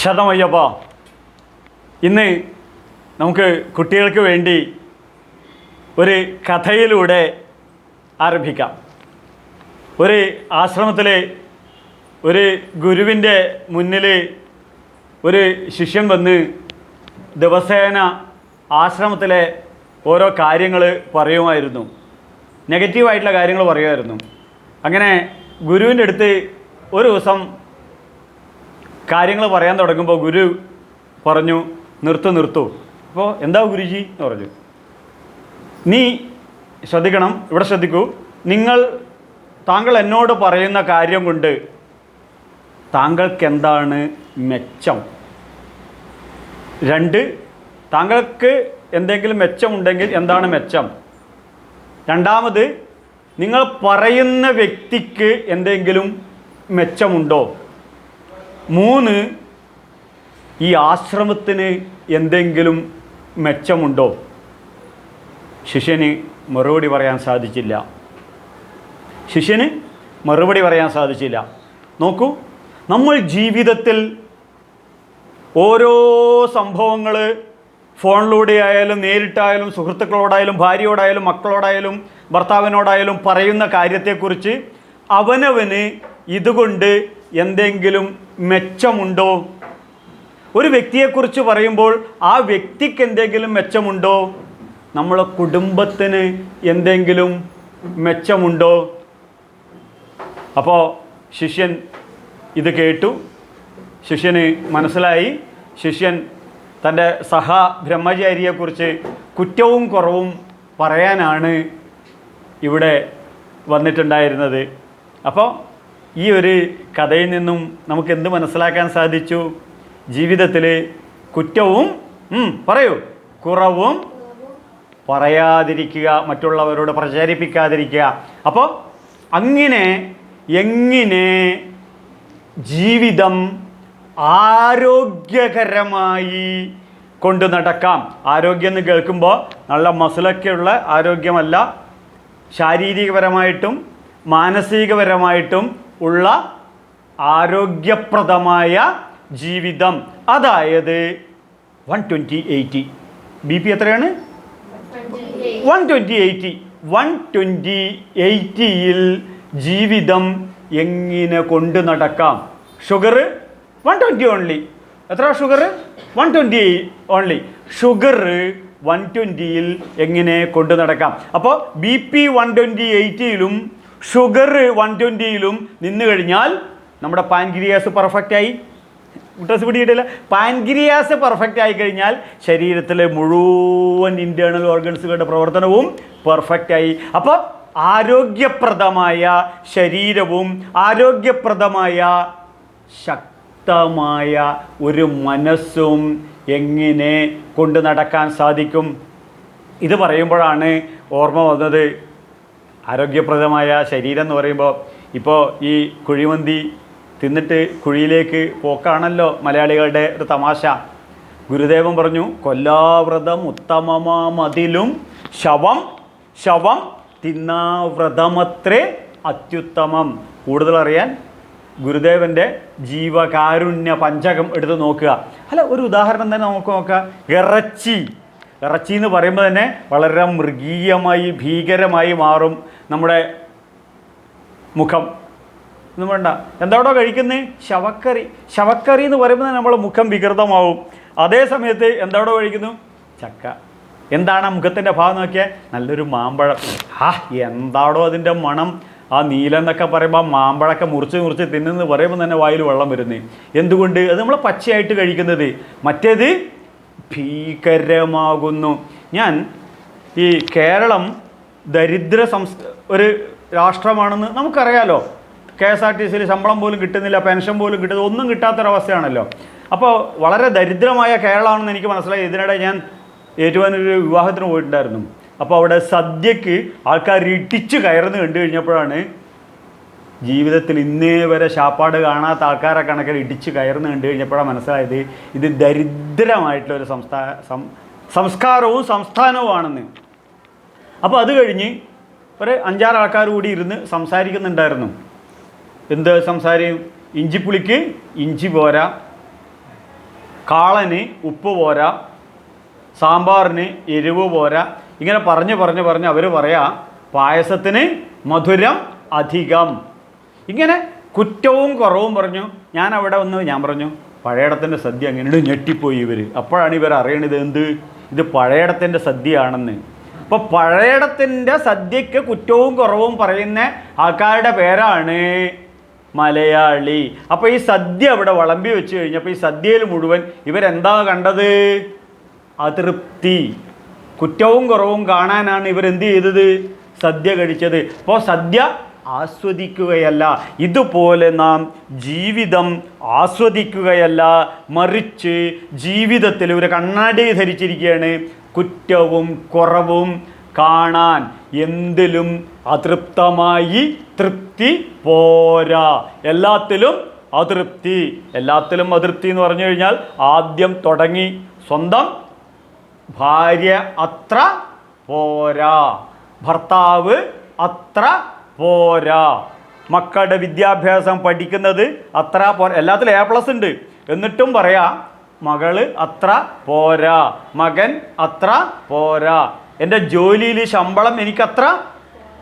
ശതമയ്യപ്പ. ഇന്ന് നമുക്ക് കുട്ടികൾക്ക് വേണ്ടി ഒരു കഥയിലൂടെ ആരംഭിക്കാം. ഒരു ആശ്രമത്തിലെ ഒരു ഗുരുവിൻ്റെ മുന്നിൽ ഒരു ശിഷ്യൻ വന്ന് ദിവസേന ആശ്രമത്തിലെ ഓരോ കാര്യങ്ങൾ പറയുമായിരുന്നു, നെഗറ്റീവായിട്ടുള്ള കാര്യങ്ങൾ പറയുമായിരുന്നു. അങ്ങനെ ഗുരുവിൻ്റെ അടുത്ത് ഒരു ദിവസം കാര്യങ്ങൾ പറയാൻ തുടങ്ങുമ്പോൾ ഗുരു പറഞ്ഞു, നിർത്തൂ. അപ്പോൾ എന്താ ഗുരുജി എന്ന് പറഞ്ഞു. നീ ശ്രദ്ധിക്കണം, ഇവിടെ ശ്രദ്ധിക്കൂ. താങ്കൾ എന്നോട് പറയുന്ന കാര്യം കൊണ്ട് താങ്കൾക്ക് എന്താണ് മെച്ചം? 2, താങ്കൾക്ക് എന്തെങ്കിലും മെച്ചമുണ്ടെങ്കിൽ എന്താണ് മെച്ചം? 2, നിങ്ങൾ പറയുന്ന വ്യക്തിക്ക് എന്തെങ്കിലും മെച്ചമുണ്ടോ? 3, ഈ ആശ്രമത്തിന് എന്തെങ്കിലും മെച്ചമുണ്ടോ? ശിഷ്യന് മറുപടി പറയാൻ സാധിച്ചില്ല. നോക്കൂ, നമ്മൾ ജീവിതത്തിൽ ഓരോ സംഭവങ്ങൾ ഫോണിലൂടെ ആയാലും നേരിട്ടായാലും സുഹൃത്തുക്കളോടായാലും ഭാര്യയോടായാലും മക്കളോടായാലും ഭർത്താവിനോടായാലും പറയുന്ന കാര്യത്തെക്കുറിച്ച് അവനവന് ഇതുകൊണ്ട് എന്തെങ്കിലും മെച്ചമുണ്ടോ? ഒരു വ്യക്തിയെക്കുറിച്ച് പറയുമ്പോൾ ആ വ്യക്തിക്ക് എന്തെങ്കിലും മെച്ചമുണ്ടോ? നമ്മളെ കുടുംബത്തിന് എന്തെങ്കിലും മെച്ചമുണ്ടോ? അപ്പോൾ ശിഷ്യൻ ഇത് കേട്ടു. ശിഷ്യന് മനസ്സിലായി. ശിഷ്യൻ തൻ്റെ ബ്രഹ്മചാരിയെക്കുറിച്ച് കുറ്റവും കുറവും പറയാനാണ് ഇവിടെ വന്നിട്ടുണ്ടായിരുന്നത്. അപ്പോൾ ഈ ഒരു കഥയിൽ നിന്നും നമുക്ക് എന്ത് മനസ്സിലാക്കാൻ സാധിച്ചു? ജീവിതത്തിൽ കുറ്റവും കുറവും പറയാതിരിക്കുക, മറ്റുള്ളവരോട് പ്രചരിപ്പിക്കാതിരിക്കുക. അപ്പോൾ എങ്ങനെ ജീവിതം ആരോഗ്യകരമായി കൊണ്ടു നടക്കാം? ആരോഗ്യം എന്ന് കേൾക്കുമ്പോൾ നല്ല മസിലൊക്കെയുള്ള ആരോഗ്യമല്ല, ശാരീരികപരമായിട്ടും മാനസികപരമായിട്ടും ഉള്ള ആരോഗ്യപ്രദമായ ജീവിതം. അതായത് 120/80. BP എത്രയാണ്? 120/80യിൽ ജീവിതം എങ്ങനെ കൊണ്ടു നടക്കാം? Sugar 120 only. എത്ര ഷുഗർ? 120 ഓൺലി. ഷുഗർ 120യിൽ എങ്ങനെ കൊണ്ടു നടക്കാം? അപ്പോൾ BP 120/80യിലും ഷുഗർ 120യിലും നിന്ന് കഴിഞ്ഞാൽ നമ്മുടെ പാൻക്രിയാസ് പെർഫെക്റ്റായി. മുട്ടസ് പിടിയിട്ടില്ല. പാൻക്രിയാസ് പെർഫെക്റ്റ് ആയി കഴിഞ്ഞാൽ ശരീരത്തിലെ മുഴുവൻ ഇൻറ്റേർണൽ ഓർഗൻസുകളുടെ പ്രവർത്തനവും പെർഫെക്റ്റായി. അപ്പോൾ ആരോഗ്യപ്രദമായ ശരീരവും ആരോഗ്യപ്രദമായ ശക്തമായ ഒരു മനസ്സും എങ്ങനെ കൊണ്ടു നടക്കാൻ സാധിക്കും? ഇത് പറയുമ്പോഴാണ് ഓർമ്മ വന്നത്, ആരോഗ്യപ്രദമായ ശരീരം എന്ന് പറയുമ്പോൾ ഇപ്പോൾ ഈ കുഴിമന്തി തിന്നിട്ട് കുഴിയിലേക്ക് പോക്കാണല്ലോ മലയാളികളുടെ ഒരു തമാശ. ഗുരുദേവൻ പറഞ്ഞു, കൊല്ലാവ്രതം ഉത്തമമാമതിലും ശവം തിന്നാവ്രതമത്രേ അത്യുത്തമം. കൂടുതൽ അറിയാൻ ഗുരുദേവൻ്റെ ജീവകാരുണ്യ പഞ്ചകം എടുത്ത് നോക്കുക. ഒരു ഉദാഹരണം തന്നെ നമുക്ക് നോക്കാം. ഇറച്ചി എന്ന് പറയുമ്പോൾ തന്നെ വളരെ മൃഗീയമായി ഭീകരമായി മാറും നമ്മുടെ മുഖം. ഒന്നും വേണ്ട, എന്താണോ കഴിക്കുന്നത്? ശവക്കറി എന്ന് പറയുമ്പോൾ നമ്മളെ മുഖം വികൃതമാവും. അതേ സമയത്ത് എന്താണോ കഴിക്കുന്നു? ചക്ക. എന്താണ് മുഖത്തിൻ്റെ ഭാവം നോക്കിയാൽ? നല്ലൊരു മാമ്പഴം. എന്താണോ അതിൻ്റെ മണം! ആ നീലെന്നൊക്കെ പറയുമ്പോൾ മാമ്പഴമൊക്കെ മുറിച്ച് തിന്നുന്ന് പറയുമ്പോൾ തന്നെ വായിൽ വെള്ളം വരുന്നത്. എന്തുകൊണ്ട്? അത് നമ്മൾ പച്ചയായിട്ട് കഴിക്കുന്നത്. മറ്റേത് ഭീകരമാകുന്നു. ഞാൻ ഈ കേരളം ദരിദ്ര ഒരു രാഷ്ട്രമാണെന്ന് നമുക്കറിയാലോ. KSRTCയിൽ ശമ്പളം പോലും കിട്ടുന്നില്ല, പെൻഷൻ പോലും കിട്ടുന്നില്ല, ഒന്നും കിട്ടാത്തൊരവസ്ഥയാണല്ലോ. അപ്പോൾ വളരെ ദരിദ്രമായ കേരളമാണെന്ന് എനിക്ക് മനസ്സിലായി. ഇതിനിടെ ഞാൻ ഏറ്റുവാനൊരു വിവാഹത്തിന് പോയിട്ടുണ്ടായിരുന്നു. അപ്പോൾ അവിടെ സദ്യക്ക് ആൾക്കാർ ഇടിച്ച് കയറുന്നു കണ്ടു കഴിഞ്ഞപ്പോഴാണ് ജീവിതത്തിൽ ഇന്നേ വരെ ശാപ്പാട് കാണാത്ത ആൾക്കാരെ കണക്കിൽ ഇടിച്ച് കയറുന്നു കണ്ടു കഴിഞ്ഞപ്പോഴാണ് മനസ്സിലായത് ഇത് ദരിദ്രമായിട്ടുള്ളൊരു സംസ്കാരവും സംസ്ഥാനവുമാണെന്ന്. അപ്പോൾ അത് കഴിഞ്ഞ് ഒരു 5-6 ആൾക്കാർ കൂടി ഇരുന്ന് സംസാരിക്കുന്നുണ്ടായിരുന്നു. എന്ത് സംസാരം? ഇഞ്ചിപ്പുളിക്ക് ഇഞ്ചി പോരാ, കാളന് ഉപ്പ് പോരാ, സാമ്പാറിന് എരിവ് പോരാ, ഇങ്ങനെ പറഞ്ഞ് അവർ പറയാ പായസത്തിന് മധുരം അധികം. ഇങ്ങനെ കുറ്റവും കുറവും പറഞ്ഞു. ഞാൻ പറഞ്ഞു പഴയടത്തിൻ്റെ സദ്യ അങ്ങനെയാണ്. ഞെട്ടിപ്പോയി ഇവർ. അപ്പോഴാണ് ഇവർ അറിയണത് ഇത് പഴയടത്തിൻ്റെ സദ്യയാണെന്ന്. അപ്പോൾ പഴയടത്തിൻ്റെ സദ്യക്ക് കുറ്റവും കുറവും പറയുന്ന ആൾക്കാരുടെ പേരാണ് മലയാളി. അപ്പോൾ ഈ സദ്യ അവിടെ വിളമ്പി വെച്ച് കഴിഞ്ഞപ്പോൾ ഈ സദ്യയിൽ മുഴുവൻ ഇവരെന്താ കണ്ടത്? അതൃപ്തി. കുറ്റവും കുറവും കാണാനാണ് ഇവരെന്ത് ചെയ്തത്? സദ്യ കഴിച്ചത്. അപ്പോൾ സദ്യ ആസ്വദിക്കുകയല്ല, ഇതുപോലെ നാം ജീവിതം ആസ്വദിക്കുകയല്ല, മറിച്ച് ജീവിതത്തിൽ ഒരു കണ്ണാടി ധരിച്ചിരിക്കുകയാണ്. കുറ്റവും കുറവും കാണാൻ എന്തിലും അതൃപ്തമായി തൃപ്തി പോരാ. എല്ലാത്തിലും അതൃപ്തി. എല്ലാത്തിലും അതൃപ്തി എന്ന് പറഞ്ഞു കഴിഞ്ഞാൽ ആദ്യം തുടങ്ങി സ്വന്തം ഭാര്യ അത്ര പോരാ, ഭർത്താവ് അത്ര പോരാ, മക്കളുടെ വിദ്യാഭ്യാസം പഠിക്കുന്നത് അത്ര പോരാ. എല്ലാത്തിലും A+ ഉണ്ട്, എന്നിട്ടും പറയാ മകള് അത്ര പോരാ, മകൻ അത്ര പോരാ, എൻ്റെ ജോലിയിൽ ശമ്പളം എനിക്കത്ര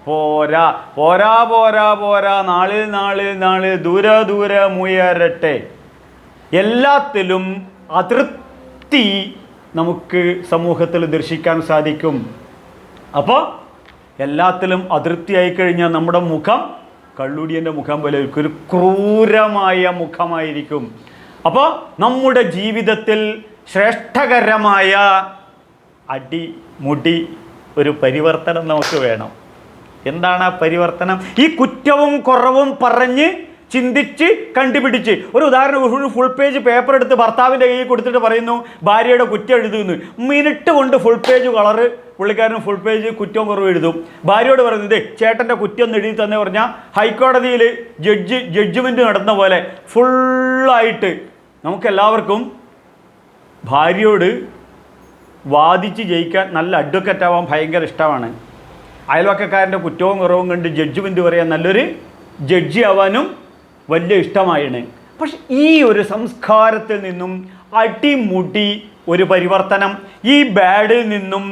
പോരാ, പോരാ പോരാ പോരാ, നാളിൽ ദൂരെ മുയരട്ടെ. എല്ലാത്തിലും അതൃപ്തി നമുക്ക് സമൂഹത്തിൽ ദർശിക്കാൻ സാധിക്കും. അപ്പോൾ എല്ലാത്തിലും അതൃപ്തി ആയിക്കഴിഞ്ഞാൽ നമ്മുടെ മുഖം കള്ളുടിയൻ്റെ മുഖം പോലെ ഒരു ക്രൂരമായ മുഖമായിരിക്കും. അപ്പോൾ നമ്മുടെ ജീവിതത്തിൽ ശ്രേഷ്ഠകരമായ അടിമുടി ഒരു പരിവർത്തനം നമുക്ക് വേണം. എന്താണ് ആ പരിവർത്തനം? ഈ കുറ്റവും കുറവും പറഞ്ഞ് ചിന്തിച്ച് കണ്ടുപിടിച്ച്. ഒരു ഉദാഹരണം, ഒരു ഫുൾ പേജ് പേപ്പർ എടുത്ത് ഭർത്താവിൻ്റെ കയ്യിൽ കൊടുത്തിട്ട് പറയുന്നു ഭാര്യയുടെ കുറ്റം എഴുതുന്നു. മിനിറ്റ് കൊണ്ട് ഫുൾ പേജ് കളറ് പുള്ളിക്കാരൻ ഫുൾ പേജ് കുറ്റവും കുറവ് എഴുതും. ഭാര്യയോട് പറയുന്നത് ചേട്ടൻ്റെ കുറ്റം ഒന്ന് എഴുതി തന്നെ പറഞ്ഞാൽ ഹൈക്കോടതിയിൽ ജഡ്ജ്മെൻറ്റ് നടന്ന പോലെ ഫുള്ളായിട്ട് നമുക്കെല്ലാവർക്കും ഭാര്യയോട് വാദിച്ച് ജയിക്കാൻ, നല്ല അഡ്വക്കറ്റ് ആവാൻ ഭയങ്കര ഇഷ്ടമാണ്. അയൽവക്കക്കാരൻ്റെ കുറ്റവും കുറവും കണ്ട് ജഡ്ജ്മെൻറ്റ് പറയാൻ നല്ലൊരു ജഡ്ജി ആവാനും വലിയ ഇഷ്ടമായാണ്. പക്ഷെ ഈ ഒരു സംസ്കാരത്തിൽ നിന്നും അടിമുടി ഒരു പരിവർത്തനം, ഈ ബാഡിൽ നിന്നും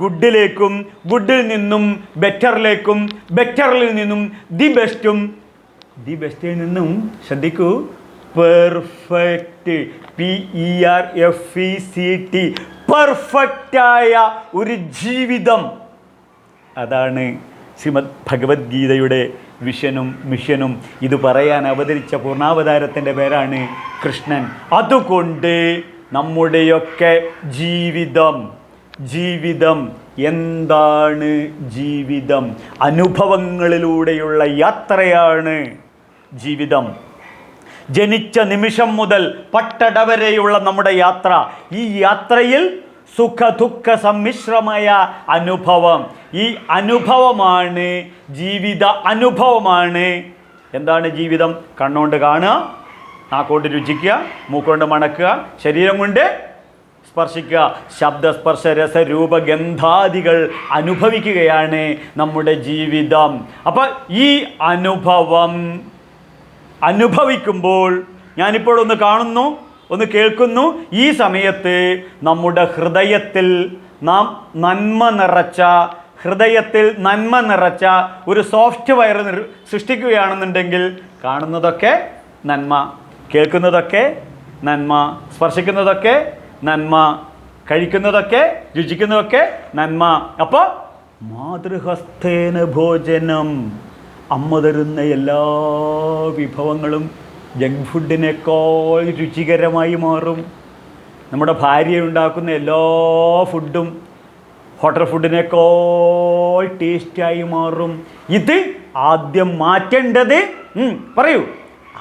ഗുഡിലേക്കും, ഗുഡിൽ നിന്നും ബെറ്ററിലേക്കും, ബെറ്ററിൽ നിന്നും ദി ബെസ്റ്റിൽ നിന്നും ശ്രദ്ധിക്കൂ പെർഫെക്റ്റ്, PERFECT, പെർഫെക്റ്റായ ഒരു ജീവിതം. അതാണ് ശ്രീമദ് ഭഗവത്ഗീതയുടെ വിഷനും മിഷനും. ഇത് പറയാൻ അവതരിച്ച പൂർണ്ണാവതാരത്തിൻ്റെ പേരാണ് കൃഷ്ണൻ. അതുകൊണ്ട് നമ്മുടെയൊക്കെ ജീവിതം എന്താണ്? ജീവിതം അനുഭവങ്ങളിലൂടെയുള്ള യാത്രയാണ് ജീവിതം. ജനിച്ച നിമിഷം മുതൽ പട്ടട വരെയുള്ള നമ്മുടെ യാത്ര. ഈ യാത്രയിൽ സുഖ ദുഃഖ സമ്മിശ്രമായ അനുഭവം. ഈ അനുഭവമാണ് ജീവിത അനുഭവമാണ്. എന്താണ് ജീവിതം? കണ്ണുകൊണ്ട് കാണുക, നാക്കുകൊണ്ട് രുചിക്കുക, മൂക്കുകൊണ്ട് മണക്കുക, ശരീരം കൊണ്ട് സ്പർശിക്കുക, ശബ്ദസ്പർശ രസരൂപ ഗന്ധാദികൾ അനുഭവിക്കുകയാണ് നമ്മുടെ ജീവിതം. അപ്പോൾ ഈ അനുഭവിക്കുമ്പോൾ ഞാനിപ്പോൾ ഒന്ന് കാണുന്നു, ഒന്ന് കേൾക്കുന്നു. ഈ സമയത്ത് നമ്മുടെ ഹൃദയത്തിൽ നന്മ നിറച്ച ഒരു സോഫ്റ്റ്വെയർ സൃഷ്ടിക്കുകയാണെന്നുണ്ടെങ്കിൽ കാണുന്നതൊക്കെ നന്മ, കേൾക്കുന്നതൊക്കെ നന്മ, സ്പർശിക്കുന്നതൊക്കെ നന്മ, കഴിക്കുന്നതൊക്കെ രുചിക്കുന്നതൊക്കെ നന്മ. അപ്പോൾ മാതൃഹസ്തേന ഭോജനം, അമ്മ തരുന്ന എല്ലാ വിഭവങ്ങളും ജങ്ക് ഫുഡിനേക്കാൾ രുചികരമായി മാറും. നമ്മുടെ ഭാര്യ ഉണ്ടാക്കുന്ന എല്ലാ ഫുഡും ഹോട്ടൽ ഫുഡിനേക്കാൾ ടേസ്റ്റായി മാറും. ഇത് ആദ്യം മാറ്റേണ്ടത് പറയൂ,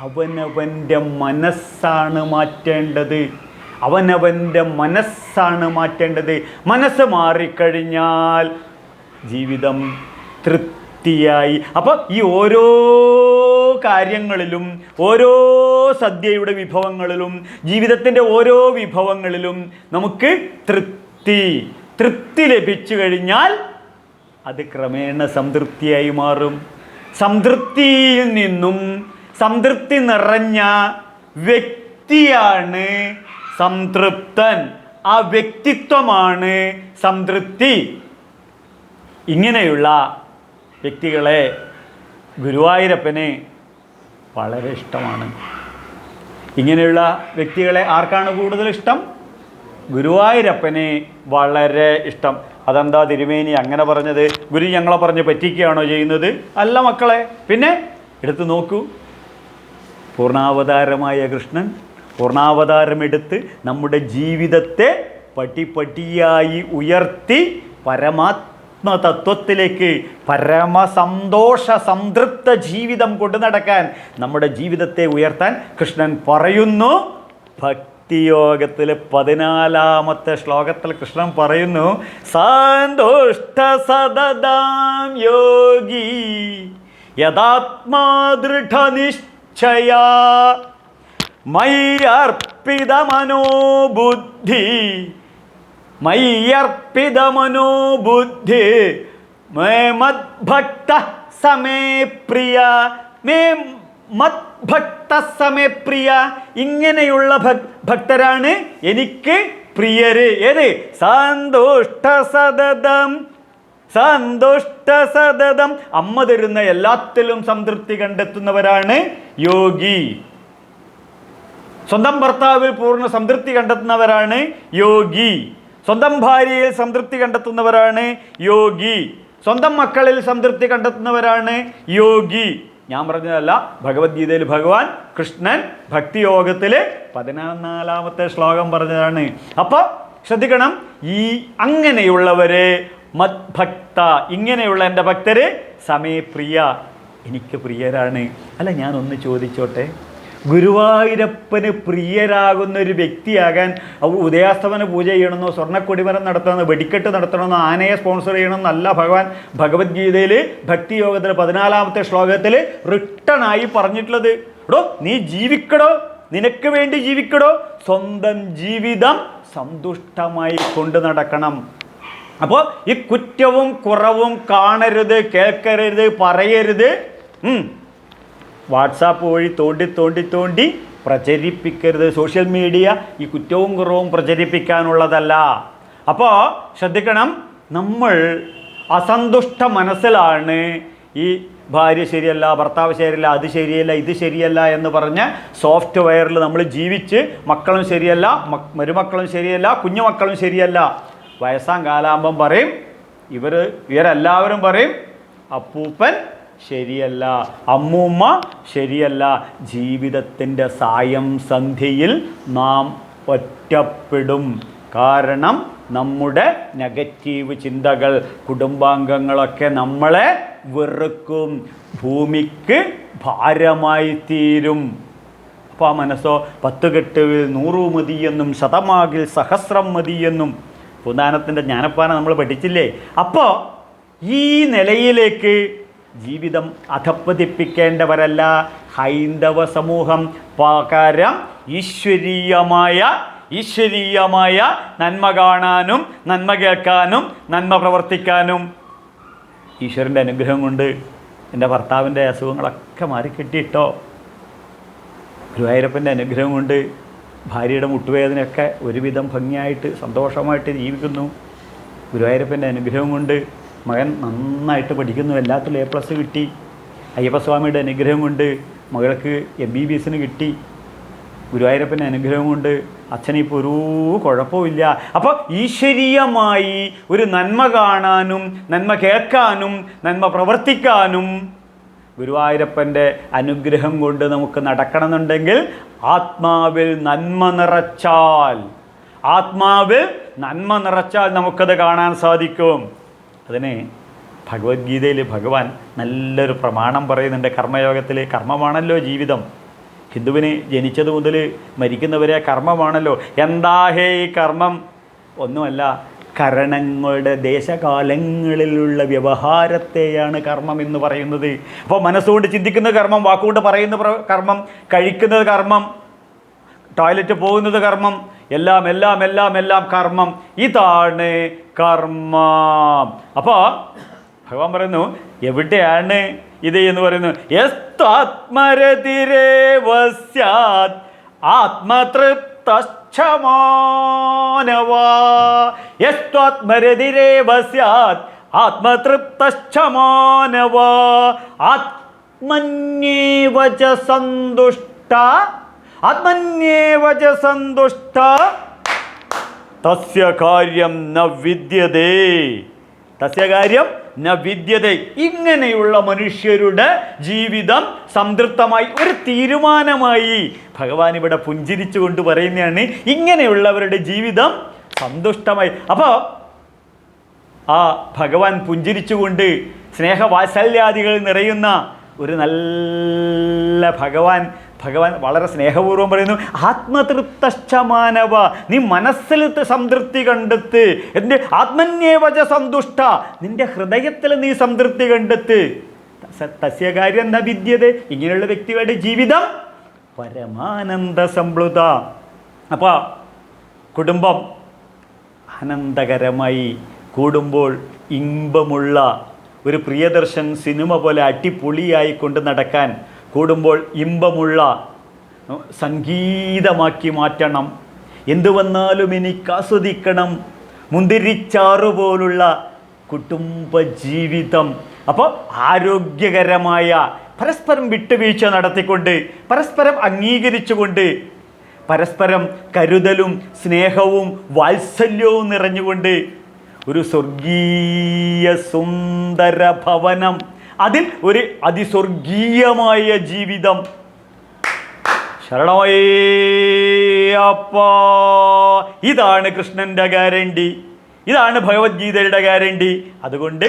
അവനവൻ്റെ മനസ്സാണ് മാറ്റേണ്ടത്. മനസ്സ് മാറിക്കഴിഞ്ഞാൽ ജീവിതം തൃപ്തിയായി. അപ്പോൾ ഈ ഓരോ കാര്യങ്ങളിലും, ഓരോ സദ്യയുടെ വിഭവങ്ങളിലും, ജീവിതത്തിൻ്റെ ഓരോ വിഭവങ്ങളിലും നമുക്ക് തൃപ്തി ലഭിച്ചു കഴിഞ്ഞാൽ അത് ക്രമേണ സംതൃപ്തിയായി മാറും. സംതൃപ്തിയിൽ നിന്നും സംതൃപ്തി നിറഞ്ഞ വ്യക്തിയാണ് സംതൃപ്തൻ. ആ വ്യക്തിത്വമാണ് സംതൃപ്തി. ഇങ്ങനെയുള്ള വ്യക്തികളെ ഗുരുവായൂരപ്പന് വളരെ ഇഷ്ടമാണ്. ഇങ്ങനെയുള്ള വ്യക്തികളെ ആർക്കാണ് കൂടുതൽ ഇഷ്ടം? ഗുരുവായൂരപ്പന് വളരെ ഇഷ്ടം. അതെന്താ തിരുമേനി അങ്ങനെ പറഞ്ഞത്? ഗുരു ഞങ്ങളെ പറഞ്ഞ് പറ്റിക്കുകയാണോ ചെയ്യുന്നത്? അല്ല മക്കളെ, പിന്നെ എടുത്ത് നോക്കൂ. പൂർണ്ണാവതാരമായ കൃഷ്ണൻ പൂർണ്ണാവതാരമെടുത്ത് നമ്മുടെ ജീവിതത്തെ പടിപടിയായി ഉയർത്തി പരമാത്മതത്വത്തിലേക്ക്, പരമസന്തോഷ സംതൃപ്ത ജീവിതം കൊണ്ടു നടക്കാൻ, നമ്മുടെ ജീവിതത്തെ ഉയർത്താൻ കൃഷ്ണൻ പറയുന്നു. ഭക്തിയോഗത്തിൽ 14-ാമത്തെ ശ്ലോകത്തിൽ കൃഷ്ണൻ പറയുന്നു, സന്തുഷ്ട സതതാം യോഗി യഥാത്മാ ദൃഢനിശ്ചയാ മയ്യർപ്പിത മനോബുദ്ധി മേ മദ്ഭക്ത സമേ പ്രിയ മേ മദ്ഭക്ത സമേ പ്രിയ. ഇങ്ങനെയുള്ള ഭക്തരാണ് എനിക്ക് പ്രിയര്. ഏത്? സന്തുഷ്ട സതതം. സന്തുഷ്ട സതതം. അമ്മ തരുന്ന എല്ലാത്തിലും സംതൃപ്തി കണ്ടെത്തുന്നവരാണ് യോഗി. സ്വന്തം ഭർത്താവിൽ പൂർണ്ണ സംതൃപ്തി കണ്ടെത്തുന്നവരാണ് യോഗി. സ്വന്തം ഭാര്യയിൽ സംതൃപ്തി കണ്ടെത്തുന്നവരാണ് യോഗി. സ്വന്തം മക്കളിൽ സംതൃപ്തി കണ്ടെത്തുന്നവരാണ് യോഗി. ഞാൻ പറഞ്ഞതല്ല, ഭഗവത്ഗീതയിൽ ഭഗവാൻ കൃഷ്ണൻ ഭക്തിയോഗത്തിൽ 14-ാമത്തെ ശ്ലോകം പറഞ്ഞതാണ്. അപ്പോൾ ശ്രദ്ധിക്കണം, ഈ അങ്ങനെയുള്ളവരെ മദ്ഭക്ത, ഇങ്ങനെയുള്ള എൻ്റെ ഭക്തര് സമേ പ്രിയ, എനിക്ക് പ്രിയരാണ്. അല്ല, ഞാനൊന്ന് ചോദിച്ചോട്ടെ, ഗുരുവായൂരപ്പന് പ്രിയരാകുന്നൊരു വ്യക്തിയാകാൻ ഉദയാസ്തമന പൂജ ചെയ്യണമെന്നോ സ്വർണ്ണക്കൊടിമരം നടത്തണമെന്നോ വെടിക്കെട്ട് നടത്തണമെന്നോ ആനയെ സ്പോൺസർ ചെയ്യണമെന്നല്ല ഭഗവാൻ ഭഗവത്ഗീതയിൽ ഭക്തിയോഗത്തിൽ 14-ാമത്തെ ശ്ലോകത്തിൽ റിട്ടണായി പറഞ്ഞിട്ടുള്ളത്. എടോ, നീ ജീവിക്കടോ, നിനക്ക് വേണ്ടി ജീവിക്കടോ, സ്വന്തം ജീവിതം സന്തുഷ്ടമായി കൊണ്ടു നടക്കണം. അപ്പോൾ ഈ കുറ്റവും കുറവും കാണരുത്, കേൾക്കരുത്, പറയരുത്. വാട്സാപ്പ് വഴി തോണ്ടി പ്രചരിപ്പിക്കരുത്. സോഷ്യൽ മീഡിയ ഈ കുറ്റവും കുറവും പ്രചരിപ്പിക്കാനുള്ളതല്ല. അപ്പോൾ ശ്രദ്ധിക്കണം, നമ്മൾ അസന്തുഷ്ട മനസ്സിലാണ് ഈ ഭാര്യ ശരിയല്ല, ഭർത്താവ് ശരിയല്ല, അത് ശരിയല്ല, ഇത് ശരിയല്ല എന്ന് പറഞ്ഞ് സോഫ്റ്റ്വെയറിൽ നമ്മൾ ജീവിച്ച് മക്കളും ശരിയല്ല, മരുമക്കളും ശരിയല്ല, കുഞ്ഞുമക്കളും ശരിയല്ല. വയസ്സാം കാലാകുമ്പം പറയും, ഇവരെല്ലാവരും പറയും അപ്പൂപ്പൻ ശരിയല്ല, അമ്മൂമ്മ ശരിയല്ല. ജീവിതത്തിൻ്റെ സായം സന്ധ്യയിൽ നാം ഒറ്റപ്പെടും. കാരണം നമ്മുടെ നെഗറ്റീവ് ചിന്തകൾ, കുടുംബാംഗങ്ങളൊക്കെ നമ്മളെ വെറുക്കും, ഭൂമിക്ക് ഭാരമായി തീരും. അപ്പോൾ ആ മനസ്സോ 10 കെട്ടിൽ 100 മതിയെന്നും 100 സഹസ്രം മതിയെന്നും പുരാണത്തിൻ്റെ ജ്ഞാനപ്പാന നമ്മൾ പഠിച്ചില്ലേ? അപ്പോൾ ഈ നിലയിലേക്ക് ജീവിതം അധപ്പതിപ്പിക്കേണ്ടവരല്ല ഹൈന്ദവ സമൂഹം. പകരം ഈശ്വരീയമായ നന്മ കാണാനും നന്മ കേൾക്കാനും നന്മ പ്രവർത്തിക്കാനും ഈശ്വരൻ്റെ അനുഗ്രഹം കൊണ്ട് എൻ്റെ ഭർത്താവിൻ്റെ അസുഖങ്ങളൊക്കെ മാറിക്കിട്ടിട്ടോ. ഗുരുവായൂരപ്പൻ്റെ അനുഗ്രഹം കൊണ്ട് ഭാര്യയുടെ മുട്ടുവേദനയൊക്കെ ഒരുവിധം ഭംഗിയായിട്ട് സന്തോഷമായിട്ട് ജീവിക്കുന്നു. ഗുരുവായൂരപ്പൻ്റെ അനുഗ്രഹം കൊണ്ട് മകൻ നന്നായിട്ട് പഠിക്കുന്നു, എല്ലാത്തിലും A+ കിട്ടി. അയ്യപ്പസ്വാമിയുടെ അനുഗ്രഹം കൊണ്ട് മകൾക്ക് MBBS കിട്ടി. ഗുരുവായൂരപ്പൻ്റെ അനുഗ്രഹം കൊണ്ട് അച്ഛനിപ്പോൾ ഒരു കുഴപ്പമില്ല. അപ്പോൾ ഈശ്വരീയമായി ഒരു നന്മ കാണാനും നന്മ കേൾക്കാനും നന്മ പ്രവർത്തിക്കാനും ഗുരുവായൂരപ്പൻ്റെ അനുഗ്രഹം കൊണ്ട് നമുക്ക് നടക്കണമെന്നുണ്ടെങ്കിൽ ആത്മാവിൽ നന്മ നിറച്ചാൽ നമുക്കത് കാണാൻ സാധിക്കും. അതിന് ഭഗവത്ഗീതയിൽ ഭഗവാൻ നല്ലൊരു പ്രമാണം പറയുന്നുണ്ട്. കർമ്മയോഗത്തിൽ കർമ്മമാണല്ലോ ജീവിതം. ഹിന്ദുവിന് ജനിച്ചത് മുതൽ മരിക്കുന്നവരെ കർമ്മമാണല്ലോ. എന്താ ഹേ ഈ കർമ്മം? ഒന്നുമല്ല, കരണങ്ങളുടെ ദേശകാലങ്ങളിലുള്ള വ്യവഹാരത്തെയാണ് കർമ്മം എന്ന് പറയുന്നത്. അപ്പോൾ മനസ്സുകൊണ്ട് ചിന്തിക്കുന്ന കർമ്മം, വാക്കുകൊണ്ട് പറയുന്ന കർമ്മം, കഴിക്കുന്നത് കർമ്മം, ടോയ്ലറ്റ് പോകുന്നത് കർമ്മം, എല്ലാം കർമ്മം. ഇതാണ് കർമ്മം. അപ്പോൾ ഭഗവാൻ പറയുന്നു, എവിടെയാണ് ഇത് എന്ന് പറയുന്നു. യസ്ത്വാത്മരതിരേവ സ്യാത് ആത്മതൃപ്തശ്ച മാനവ യസ്ത്വാത്മരതിരേവ സ്യാത് ആത്മതൃപ്തശ്ച മാനവ ആത്മന്യേവ ച സന്തുഷ്ട ആത്മന്യേവ ച സന്തുഷ്ട തസ്യ കാര്യം ന വിദ്യതേ തസ്യ കാര്യം ന വിദ്യതേ. ഇങ്ങനെയുള്ള മനുഷ്യരുടെ ജീവിതം സംതൃപ്തമായി, ഒരു തീരുമാനമായി. ഭഗവാൻ ഇവിടെ പുഞ്ചിരിച്ചുകൊണ്ട് പറയുന്നതാണ് ഇങ്ങനെയുള്ളവരുടെ ജീവിതം സന്തുഷ്ടമായി. അപ്പോൾ ആ ഭഗവാൻ പുഞ്ചിരിച്ചുകൊണ്ട് സ്നേഹവാത്സല്യാദികൾ നിറയുന്ന ഒരു നല്ല ഭഗവാൻ വളരെ സ്നേഹപൂർവ്വം പറയുന്നു, ആത്മതൃപ്തശ്ച മാനവ, നീ മനസ്സിൽ സംതൃപ്തി കണ്ടെത്ത്. എൻ്റെ ആത്മന്യേവച സന്തുഷ്ട, നിന്റെ ഹൃദയത്തിൽ നീ സംതൃപ്തി കണ്ടെത്ത്. തസ്യ കാര്യം എന്താ വിദ്യത, ഇങ്ങനെയുള്ള വ്യക്തികളുടെ ജീവിതം പരമാനന്ദ സംപ്ലുത. അപ്പോൾ കുടുംബം ആനന്ദകരമായി കൂടുമ്പോൾ ഇമ്പമുള്ള ഒരു പ്രിയദർശൻ സിനിമ പോലെ അടിപൊളിയായി കൊണ്ട് നടക്കാൻ കൂടുമ്പോൾ ഇമ്പമുള്ള സംഗീതമാക്കി മാറ്റണം. എന്തു വന്നാലും എനിക്ക് ആസ്വദിക്കണം, മുന്തിരിച്ചാറ് പോലുള്ള കുടുംബജീവിതം. അപ്പോൾ ആരോഗ്യകരമായ, പരസ്പരം വിട്ടുവീഴ്ച നടത്തിക്കൊണ്ട്, പരസ്പരം അംഗീകരിച്ചുകൊണ്ട്, പരസ്പരം കരുതലും സ്നേഹവും വാത്സല്യവും നിറഞ്ഞുകൊണ്ട് ഒരു സ്വർഗീയ സുന്ദര ഭവനം, അതിൽ ഒരു അതിസ്വർഗീയമായ ജീവിതം. ശരണമയ്യപ്പ. ഇതാണ് കൃഷ്ണൻ്റെ ഗ്യാരണ്ടി, ഇതാണ് ഭഗവത്ഗീതയുടെ ഗ്യാരണ്ടി. അതുകൊണ്ട്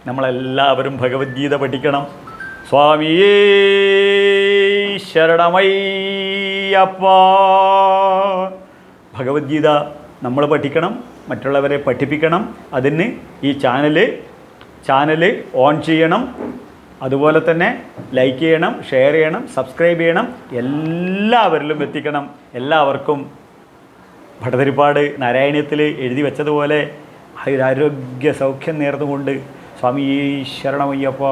നമ്മളെല്ലാവരും ഭഗവത്ഗീത പഠിക്കണം. സ്വാമിയേ ശരണമയ്യപ്പ. ഭഗവത്ഗീത നമ്മൾ പഠിക്കണം, മറ്റുള്ളവരെ പഠിപ്പിക്കണം. അതിന് ഈ ചാനൽ ഓൺ ചെയ്യണം. അതുപോലെ തന്നെ ലൈക്ക് ചെയ്യണം, ഷെയർ ചെയ്യണം, സബ്സ്ക്രൈബ് ചെയ്യണം. എല്ലാവരിലും എത്തിക്കണം. എല്ലാവർക്കും ഭട്ടതിരിപ്പാട് നാരായണീയത്തിൽ എഴുതി വെച്ചതുപോലെ ആയുരാരോഗ്യ സൗഖ്യം നേർന്നുകൊണ്ട് സ്വാമി ശരണമയ്യപ്പ.